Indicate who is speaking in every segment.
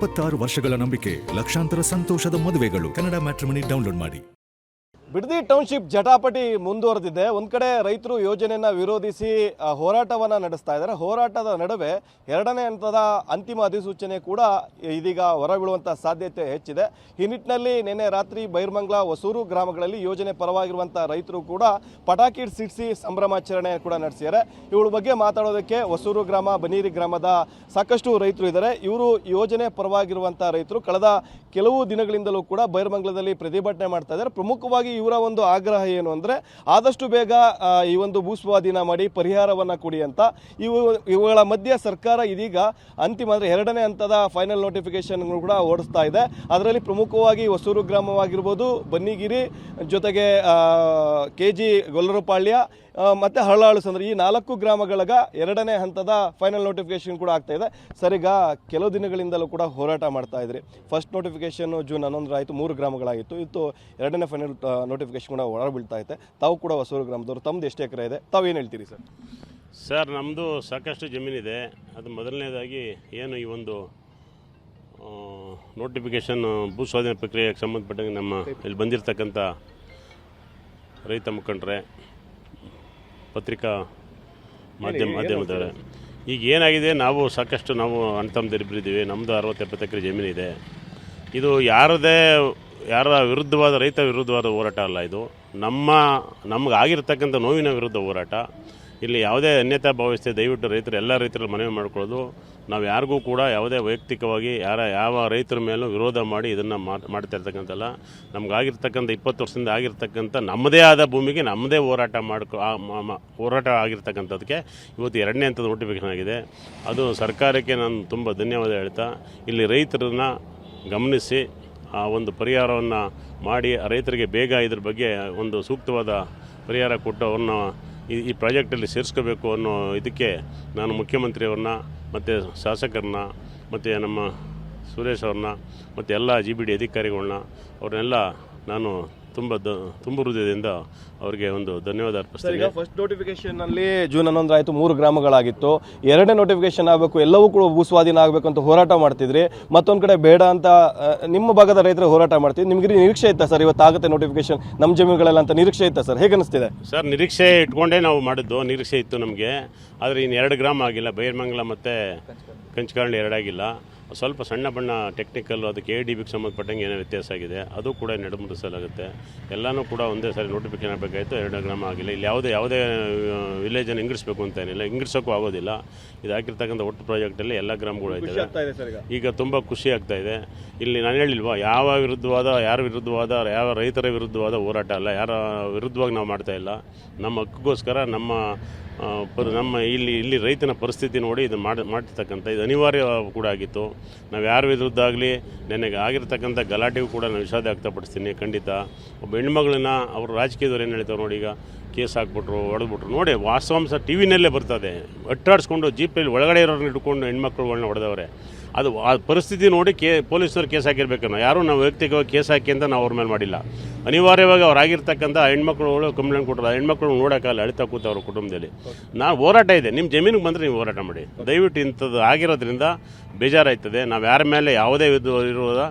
Speaker 1: 26 ವರ್ಷಗಳ ನಂಬಿಕೆ, ಲಕ್ಷಾಂತರ ಸಂತೋಷದ ಮದುವೆಗಳು. ಕನ್ನಡ ಮ್ಯಾಟ್ರಿಮನಿ ಡೌನ್ಲೋಡ್ ಮಾಡಿ.
Speaker 2: ಬಿಡದಿ ಟೌನ್ಶಿಪ್ ಜಟಾಪಟಿ ಮುಂದುವರೆದಿದೆ. ಒಂದು ಕಡೆ ರೈತರು ಯೋಜನೆಯನ್ನು ವಿರೋಧಿಸಿ ಹೋರಾಟವನ್ನು ನಡೆಸ್ತಾ ಇದ್ದಾರೆ. ಹೋರಾಟದ ನಡುವೆ ಎರಡನೇ ಹಂತದ ಅಂತಿಮ ಅಧಿಸೂಚನೆ ಕೂಡ ಇದೀಗ ಹೊರಬೀಳುವಂಥ ಸಾಧ್ಯತೆ ಹೆಚ್ಚಿದೆ. ಈ ನಿಟ್ಟಿನಲ್ಲಿ ನಿನ್ನೆ ರಾತ್ರಿ ಬೈರ್ಮಂಗ್ಲ, ಹೊಸೂರು ಗ್ರಾಮಗಳಲ್ಲಿ ಯೋಜನೆ ಪರವಾಗಿರುವಂಥ ರೈತರು ಕೂಡ ಪಟಾಕಿ ಸಿಡಿಸಿ ಸಂಭ್ರಮಾಚರಣೆ ಕೂಡ ನಡೆಸಿದ್ದಾರೆ. ಇವಳ ಬಗ್ಗೆ ಮಾತಾಡೋದಕ್ಕೆ ಹೊಸೂರು ಗ್ರಾಮ, ಬನೀರಿ ಗ್ರಾಮದ ಸಾಕಷ್ಟು ರೈತರು ಇದ್ದಾರೆ. ಇವರು ಯೋಜನೆ ಪರವಾಗಿರುವಂಥ ರೈತರು ಕಳೆದ ಕೆಲವು ದಿನಗಳಿಂದಲೂ ಕೂಡ ಬೈರ್ಮಂಗ್ಲದಲ್ಲಿ ಪ್ರತಿಭಟನೆ ಮಾಡ್ತಾ ಇದ್ದಾರೆ. ಪ್ರಮುಖವಾಗಿ ಇವರ ಒಂದು ಆಗ್ರಹ ಏನು ಅಂದರೆ ಆದಷ್ಟು ಬೇಗ ಈ ಒಂದು ಭೂಸ್ವಾಧೀನ ಮಾಡಿ ಪರಿಹಾರವನ್ನು ಕೊಡಿ ಅಂತ. ಇವುಗಳ ಮಧ್ಯೆ ಸರ್ಕಾರ ಇದೀಗ ಅಂತಿಮ ಅಂದರೆ ಎರಡನೇ ಹಂತದ ಫೈನಲ್ ನೋಟಿಫಿಕೇಶನ್ ಕೂಡ ಓಡಿಸ್ತಾ ಇದೆ. ಅದರಲ್ಲಿ ಪ್ರಮುಖವಾಗಿ ಹೊಸೂರು ಗ್ರಾಮವಾಗಿರ್ಬೋದು, ಬನ್ನಿಗಿರಿ, ಜೊತೆಗೆ KG ಗೊಲ್ಲರಪಾಳ್ಯ ಮತ್ತು ಹರಳಾಳು ಸಂದ್ರ, ಈ 4 ಗ್ರಾಮಗಳ ಎರಡನೇ ಹಂತದ ಫೈನಲ್ ನೋಟಿಫಿಕೇಶನ್ ಕೂಡ ಆಗ್ತಾ ಇದೆ. ಸರ್, ಈಗ ಕೆಲವು ದಿನಗಳಿಂದಲೂ ಕೂಡ ಹೋರಾಟ ಮಾಡ್ತಾ ಇದ್ರಿ. ಫಸ್ಟ್ ನೋಟಿಫಿಕೇಶನ್ ಜೂನ್ 11 ಆಯಿತು, 3 ಗ್ರಾಮಗಳಾಗಿತ್ತು. ಇತ್ತು ಎರಡನೇ ಫೈನಲ್ ನೋಟಿಫಿಕೇಶನ್ ಕೂಡ ಹೊರಬೀಳ್ತಾ ಇದೆ. ತಾವು ಕೂಡ ಹೊಸೂರು ಗ್ರಾಮದವರು, ತಮ್ಮದು ಎಷ್ಟು ಎಕರೆ ಇದೆ, ತಾವೇನು ಹೇಳ್ತೀರಿ ಸರ್?
Speaker 3: ಸರ್, ನಮ್ಮದು ಸಾಕಷ್ಟು ಜಮೀನಿದೆ. ಅದು ಮೊದಲನೇದಾಗಿ ಏನು ಈ ಒಂದು ನೋಟಿಫಿಕೇಷನ್ ಭೂಸ್ವಾಧೀನ ಪ್ರಕ್ರಿಯೆಗೆ ಸಂಬಂಧಪಟ್ಟಂಗೆ ನಮ್ಮ ಇಲ್ಲಿ ಬಂದಿರತಕ್ಕಂಥ ರೈತ ಮುಖಂಡರೇ, ಪತ್ರಿಕಾ ಮಾಧ್ಯಮದವರೇ, ಈಗ ಏನಾಗಿದೆ, ನಾವು ಅಣ್ಣ ತಮ್ಮದಿರಿಬ್ಬರಿದ್ದೀವಿ. ನಮ್ಮದು 60-70 ಎಕರೆ ಜಮೀನಿದೆ. ಇದು ಯಾರ ವಿರುದ್ಧವಾದ, ರೈತ ವಿರುದ್ಧವಾದ ಹೋರಾಟ ಅಲ್ಲ. ಇದು ನಮಗಾಗಿರ್ತಕ್ಕಂಥ ನೋವಿನ ವಿರುದ್ಧ ಹೋರಾಟ. ಇಲ್ಲಿ ಯಾವುದೇ ಅನ್ಯತಾ ಭಾವಿಸ್ತೆ ದಯವಿಟ್ಟು ರೈತರು, ಎಲ್ಲ ರೈತರು ಮನವಿ ಮಾಡ್ಕೊಳ್ಳೋದು, ನಾವು ಯಾರಿಗೂ ಕೂಡ ಯಾವುದೇ ವೈಯಕ್ತಿಕವಾಗಿ ಯಾವ ರೈತರ ಮೇಲೂ ವಿರೋಧ ಮಾಡಿ ಇದನ್ನು ಮಾಡ್ತಾ ಇರ್ತಕ್ಕಂಥಲ್ಲ. ನಮಗಾಗಿರ್ತಕ್ಕಂಥ 20 ವರ್ಷದಿಂದ ಆಗಿರ್ತಕ್ಕಂಥ ನಮ್ಮದೇ ಆದ ಭೂಮಿಗೆ ನಮ್ಮದೇ ಹೋರಾಟ ಆಗಿರ್ತಕ್ಕಂಥದ್ದಕ್ಕೆ ಇವತ್ತು ಎರಡನೇ ಹಂತದ ನೋಟಿಫಿಕೇಷನ್ ಆಗಿದೆ. ಅದು ಸರ್ಕಾರಕ್ಕೆ ನಾನು ತುಂಬ ಧನ್ಯವಾದ ಹೇಳ್ತಾ, ಇಲ್ಲಿ ರೈತರನ್ನ ಗಮನಿಸಿ ಆ ಒಂದು ಪರಿಹಾರವನ್ನು ಮಾಡಿ ರೈತರಿಗೆ ಬೇಗ ಇದ್ರ ಬಗ್ಗೆ ಒಂದು ಸೂಕ್ತವಾದ ಪರಿಹಾರ ಕೊಟ್ಟು ಅವ್ರನ್ನ ಈ ಪ್ರಾಜೆಕ್ಟಲ್ಲಿ ಸೇರಿಸ್ಕೋಬೇಕು ಅನ್ನೋ ಇದಕ್ಕೆ ನಾನು ಮುಖ್ಯಮಂತ್ರಿಯವ್ರನ್ನ ಮತ್ತು ಶಾಸಕರನ್ನ ಮತ್ತು ನಮ್ಮ ಸುರೇಶ್ ಅವ್ರನ್ನ ಮತ್ತು ಎಲ್ಲ GBD ಅಧಿಕಾರಿಗಳನ್ನ ಅವ್ರನ್ನೆಲ್ಲ ನಾನು ತುಂಬ ಹೃದಯದಿಂದ ಅವರಿಗೆ ಒಂದು ಧನ್ಯವಾದ ಅರ್ಪಿಸ್ತೀನಿ.
Speaker 2: ಈಗ ಫಸ್ಟ್ ನೋಟಿಫಿಕೇಶನ್ನಲ್ಲಿ ಜೂನ್ 11 ಆಯಿತು, 3 ಗ್ರಾಮಗಳಾಗಿತ್ತು. ಎರಡನೇ ನೋಟಿಫಿಕೇಶನ್ ಆಗಬೇಕು, ಎಲ್ಲವೂ ಕೂಡ ಭೂಸ್ವಾಧೀನ ಆಗಬೇಕು ಅಂತ ಹೋರಾಟ ಮಾಡ್ತಿದ್ರಿ. ಮತ್ತೊಂದು ಕಡೆ ಬೇಡ ಅಂತ ನಿಮ್ಮ ಭಾಗದ ರೈತರು ಹೋರಾಟ ಮಾಡ್ತಿದ್ರಿ. ನಿಮಗೆ ನಿರೀಕ್ಷೆ ಇತ್ತಾ ಸರ್ ಇವತ್ತು ಆಗುತ್ತೆ ನೋಟಿಫಿಕೇಶನ್ ನಮ್ಮ ಜಮೀನುಗಳೆಲ್ಲ ಅಂತ ನಿರೀಕ್ಷೆ ಇತ್ತಾ ಸರ್? ಹೇಗೆ ಅನಿಸ್ತಿದೆ
Speaker 3: ಸರ್? ನಿರೀಕ್ಷೆ ಇಟ್ಕೊಂಡೇ ನಾವು ಮಾಡಿದ್ದು, ನಿರೀಕ್ಷೆ ಇತ್ತು ನಮಗೆ. ಆದರೆ ಇನ್ನು 2 ಗ್ರಾಮ ಆಗಿಲ್ಲ, ಬೈರ್ಮಂಗ್ಲ ಮತ್ತು ಕಂಚಕಾರಳ್ಳಿ 2 ಆಗಿಲ್ಲ. ಸ್ವಲ್ಪ ಸಣ್ಣ ಬಣ್ಣ ಟೆಕ್ನಿಕಲ್, ಅದಕ್ಕೆ ADBಗೆ ಸಂಬಂಧಪಟ್ಟಂಗೆ ಏನೋ ವ್ಯತ್ಯಾಸ ಆಗಿದೆ, ಅದು ಕೂಡ ನಡೆಸಲಾಗುತ್ತೆ. ಎಲ್ಲನೂ ಕೂಡ ಒಂದೇ ಸಾರಿ ನೋಟಿಫಿಕೇಶನ್ ಆಗಬೇಕಾಯಿತು. 2 ಗ್ರಾಮ ಆಗಿಲ್ಲ. ಇಲ್ಲಿ ಯಾವುದೇ ವಿಲೇಜನ್ನು ಇಂಗಿಡಿಸ್ಬೇಕು ಅಂತ ಏನಿಲ್ಲ, ಇಂಗಿಡಿಸೋಕ್ಕೂ ಆಗೋದಿಲ್ಲ. ಇದು ಹಾಕಿರ್ತಕ್ಕಂಥ ಒಟ್ಟು ಪ್ರಾಜೆಕ್ಟಲ್ಲಿ ಎಲ್ಲ ಗ್ರಾಮಗಳು ಆಯ್ತದೆ. ಈಗ ತುಂಬ ಖುಷಿ ಆಗ್ತಾ ಇದೆ. ಇಲ್ಲಿ ನಾನು ಹೇಳಿಲ್ವಾ, ಯಾವ ರೈತರ ವಿರುದ್ಧವಾದ ಹೋರಾಟ ಅಲ್ಲ, ಯಾರ ವಿರುದ್ಧವಾಗಿ ನಾವು ಮಾಡ್ತಾ ಇಲ್ಲ. ನಮ್ಮ ಹಕ್ಕಿಗೋಸ್ಕರ ನಮ್ಮ ಇಲ್ಲಿ ರೈತನ ಪರಿಸ್ಥಿತಿ ನೋಡಿ ಇದು ಮಾಡ್ತಿರ್ತಕ್ಕಂಥ ಇದು ಅನಿವಾರ್ಯ ಕೂಡ ಆಗಿತ್ತು. ನಾವು ಯಾರ ವಿರುದ್ಧ ಆಗಲಿ ನನಗೆ ಆಗಿರ್ತಕ್ಕಂಥ ಗಲಾಟೆಗೂ ಕೂಡ ನಾನು ವಿಷಾದ ವ್ಯಕ್ತಪಡಿಸ್ತೀನಿ. ಖಂಡಿತ ಒಬ್ಬ ಹೆಣ್ಮಗಳನ್ನ ಅವರು ರಾಜಕೀಯದವ್ರು ಏನು ಹೇಳ್ತಾರೆ ನೋಡಿ, ಈಗ ಕೇಸ್ ಹಾಕ್ಬಿಟ್ರು, ಹೊಡೆದ್ಬಿಟ್ರು ನೋಡಿ. ವಾಸ್ತವಾಂಶ TVನಲ್ಲೇ ಬರ್ತದೆ. ಅಟ್ಟಾಡಿಸ್ಕೊಂಡು ಜೀಪಲ್ಲಿ ಒಳಗಡೆ ಇರೋರನ್ನ ಇಟ್ಕೊಂಡು ಹೆಣ್ಮಕ್ಳುಗಳನ್ನ ಹೊಡೆದವ್ರೆ. ಅದು ಆ ಪರಿಸ್ಥಿತಿ ನೋಡಿ ಪೊಲೀಸರು ಕೇಸ್ ಹಾಕಿರ್ಬೇಕು. ಯಾರೂ ನಾವು ವೈಯಕ್ತಿಕವಾಗಿ ಕೇಸ್ ಹಾಕಿ ಅಂತ ನಾವು ಅವ್ರ ಮೇಲೆ ಮಾಡಿಲ್ಲ. ಅನಿವಾರ್ಯವಾಗಿ ಅವರಾಗಿರ್ತಕ್ಕಂಥ ಹೆಣ್ಮಕ್ಳುಗಳು ಕಂಪ್ಲೇಂಟ್ ಕೊಟ್ಟರು. ಆ ಹೆಣ್ಮಕ್ಳು ನೋಡೋಕ್ಕಲ್ಲ, ಅಳಿತಾ ಕೂತ ಅವ್ರ ಕುಟುಂಬದಲ್ಲಿ. ನಾನು ಹೋರಾಟ ಇದೆ, ನಿಮ್ಮ ಜಮೀನಿಗೆ ಬಂದರೆ ನೀವು ಹೋರಾಟ ಮಾಡಿ. ದಯವಿಟ್ಟು ಇಂಥದ್ದು ಆಗಿರೋದ್ರಿಂದ ಬೇಜಾರಾಯ್ತದೆ. ನಾವು ಯಾರ ಮೇಲೆ ಯಾವುದೇ ಇರೋದ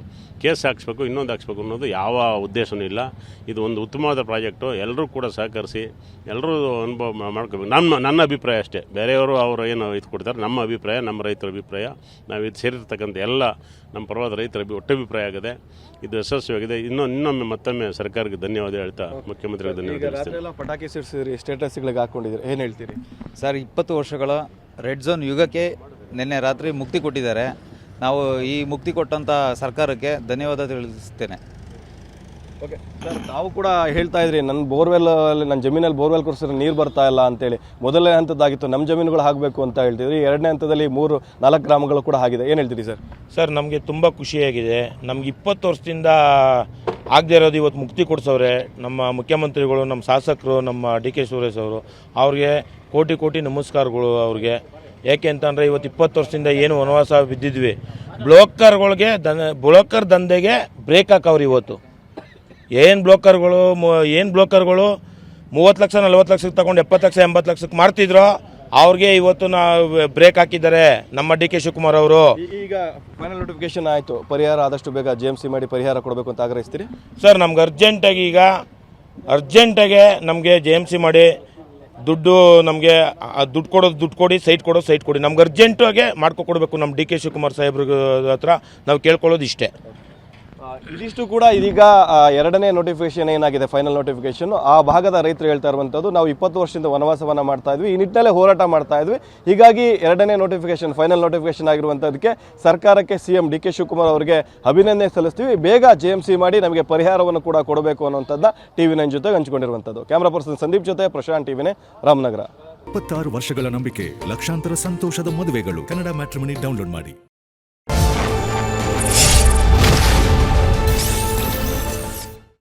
Speaker 3: ಕೇಸ್ ಹಾಕ್ಸ್ಬೇಕು, ಇನ್ನೊಂದು ಹಾಕ್ಸ್ಬೇಕು ಅನ್ನೋದು ಯಾವ ಉದ್ದೇಶವೂ ಇಲ್ಲ. ಇದು ಒಂದು ಉತ್ತಮವಾದ ಪ್ರಾಜೆಕ್ಟು. ಎಲ್ಲರೂ ಕೂಡ ಸಹಕರಿಸಿ ಎಲ್ಲರೂ ಅನುಭವ ಮಾಡ್ಕೋಬೇಕು. ನನ್ನ ಅಭಿಪ್ರಾಯ ಅಷ್ಟೇ, ಬೇರೆಯವರು ಅವರು ಏನು ಇದು ಕೊಡ್ತಾರೆ. ನಮ್ಮ ಅಭಿಪ್ರಾಯ, ನಮ್ಮ ರೈತರ ಅಭಿಪ್ರಾಯ, ನಾವು ಇದು ಸೇರಿರ್ತಕ್ಕಂಥ ಎಲ್ಲ ನಮ್ಮ ಪರವಾದ ರೈತರ ಒಟ್ಟಭಿಪ್ರಾಯ ಆಗಿದೆ. ಇದು ಯಶಸ್ವಿಯಾಗಿದೆ. ಇನ್ನೊಮ್ಮೆ ಮತ್ತೊಮ್ಮೆ ಸರ್ಕಾರಕ್ಕೆ ಧನ್ಯವಾದ ಹೇಳ್ತಾ ಮುಖ್ಯಮಂತ್ರಿಗೆ ಧನ್ಯವಾದ.
Speaker 2: ಪಟಾಕಿ ಸಿಡಿಸಿದ್ರಿ, ಸ್ಟೇಟಸ್ಗಳಿಗೆ ಹಾಕ್ಕೊಂಡಿದ್ದೀರಿ, ಏನು ಹೇಳ್ತೀರಿ
Speaker 4: ಸರ್? 20 ವರ್ಷಗಳ ರೆಡ್ ಝೋನ್ ಯುಗಕ್ಕೆ ನಿನ್ನೆ ರಾತ್ರಿ ಮುಕ್ತಿ ಕೊಟ್ಟಿದ್ದಾರೆ. ನಾವು ಈ ಮುಕ್ತಿ ಕೊಟ್ಟಂಥ ಸರ್ಕಾರಕ್ಕೆ ಧನ್ಯವಾದ ತಿಳಿಸ್ತೇನೆ.
Speaker 2: ಓಕೆ ಸರ್, ತಾವು ಕೂಡ ಹೇಳ್ತಾ ಇದ್ರಿ, ನನ್ನ ಜಮೀನಲ್ಲಿ ಬೋರ್ವೆಲ್ ಕೊರ್ಸಿದ್ರೆ ನೀರು ಬರ್ತಾ ಇಲ್ಲ ಅಂತೇಳಿ. ಮೊದಲನೇ ಹಂತದ್ದಾಗಿತ್ತು, ನಮ್ಮ ಜಮೀನುಗಳು ಆಗಬೇಕು ಅಂತ ಹೇಳ್ತಿದ್ರಿ. ಎರಡನೇ ಹಂತದಲ್ಲಿ 3-4 ಗ್ರಾಮಗಳು ಕೂಡ ಆಗಿದೆ. ಏನು ಹೇಳ್ತೀರಿ ಸರ್?
Speaker 5: ಸರ್, ನಮಗೆ ತುಂಬ ಖುಷಿಯಾಗಿದೆ. ನಮ್ಗೆ 20 ವರ್ಷದಿಂದ ಆಗದೆ ಇರೋದು ಇವತ್ತು ಮುಕ್ತಿ ಕೊಡಿಸೋರೆ ನಮ್ಮ ಮುಖ್ಯಮಂತ್ರಿಗಳು, ನಮ್ಮ ಶಾಸಕರು, ನಮ್ಮ DK ಸುರೇಶ್ ಅವರು. ಅವ್ರಿಗೆ ಕೋಟಿ ನಮಸ್ಕಾರಗಳು ಅವ್ರಿಗೆ. ಏಕೆ ಅಂತಂದರೆ ಇವತ್ತು 20 ವರ್ಷದಿಂದ ಏನು ವನವಾಸ ಬಿದ್ದಿದ್ವಿ, ಬ್ರೋಕರ್ ದಂಧೆಗೆ ಬ್ರೇಕ್ ಹಾಕವ್ರು. ಇವತ್ತು ಏನು ಬ್ರೋಕರ್ಗಳು 30 ಲಕ್ಷ 40 ಲಕ್ಷಕ್ಕೆ ತಗೊಂಡು 70 ಲಕ್ಷ 80 ಲಕ್ಷಕ್ಕೆ ಮಾರ್ತಿದ್ರು, ಅವ್ರಿಗೆ ಇವತ್ತು ಬ್ರೇಕ್ ಹಾಕಿದ್ದಾರೆ ನಮ್ಮ ಡಿ ಕೆ ಶಿವಕುಮಾರ್ ಅವರು.
Speaker 2: ಈಗ ಫೈನಲ್ ನೋಟಿಫಿಕೇಶನ್ ಆಯಿತು, ಪರಿಹಾರ ಆದಷ್ಟು ಬೇಗ JMC ಮಾಡಿ ಪರಿಹಾರ ಕೊಡಬೇಕು ಅಂತ ಆಗ್ರಹಿಸ್ತೀರಿ?
Speaker 5: ಸರ್ ನಮ್ಗೆ ಅರ್ಜೆಂಟಾಗೆ ನಮಗೆ JMC ಮಾಡಿ ದುಡ್ಡು ನಮಗೆ ದುಡ್ಡು ಕೊಡಿ, ಸೈಟ್ ಕೊಡಿ. ನಮ್ಗೆ ಅರ್ಜೆಂಟಾಗೆ ಮಾಡ್ಕೊಡ್ಬೇಕು ನಮ್ಮ ಡಿ ಕೆ ಶಿವಕುಮಾರ್ ಸಾಹೇಬ್ರ ಹತ್ರ ನಾವು ಕೇಳ್ಕೊಳ್ಳೋದು ಇಷ್ಟೇ.
Speaker 2: ಇದಿಷ್ಟು ಕೂಡ ಇದೀಗ ಎರಡನೇ ನೋಟಿಫಿಕೇಶನ್ ಏನಾಗಿದೆ, ಫೈನಲ್ ನೋಟಿಫಿಕೇಶನ್, ಆ ಭಾಗದ ರೈತರು ಹೇಳ್ತಾ ಇರುವಂಥದ್ದು ನಾವು 20 ವರ್ಷದಿಂದ ವನವಾಸವನ್ನು ಮಾಡ್ತಾ ಇದ್ವಿ, ಈ ನಿಟ್ಟಿನಲ್ಲೇ ಹೋರಾಟ ಮಾಡ್ತಾ ಇದ್ವಿ. ಹೀಗಾಗಿ ಎರಡನೇ ನೋಟಿಫಿಕೇಶನ್, ಫೈನಲ್ ನೋಟಿಫಿಕೇಶನ್ ಆಗಿರುವಂಥದ್ದಕ್ಕೆ ಸರ್ಕಾರಕ್ಕೆ CM ಡಿ ಕೆ ಶಿವಕುಮಾರ್ ಅವರಿಗೆ ಅಭಿನಂದನೆ ಸಲ್ಲಿಸ್ತೀವಿ. ಬೇಗ JMC ಮಾಡಿ ನಮಗೆ ಪರಿಹಾರವನ್ನು ಕೂಡ ಕೊಡಬೇಕು ಅನ್ನುವಂಥದ್ದನ್ನ TV9 ಜೊತೆ ಹಂಚಿಕೊಂಡಿರುವಂಥದ್ದು. ಕ್ಯಾಮ್ರಾ ಪರ್ಸನ್ ಸಂದೀಪ್ ಜೊತೆ ಪ್ರಶಾಂತ್, TV9 ರಾಮನಗರ.
Speaker 1: 26 ವರ್ಷಗಳ ನಂಬಿಕೆ, ಲಕ್ಷಾಂತರ ಸಂತೋಷದ ಮದುವೆಗಳು. ಕನ್ನಡ ಮ್ಯಾಟ್ರಿಮನಿ ಡೌನ್ಲೋಡ್ ಮಾಡಿ.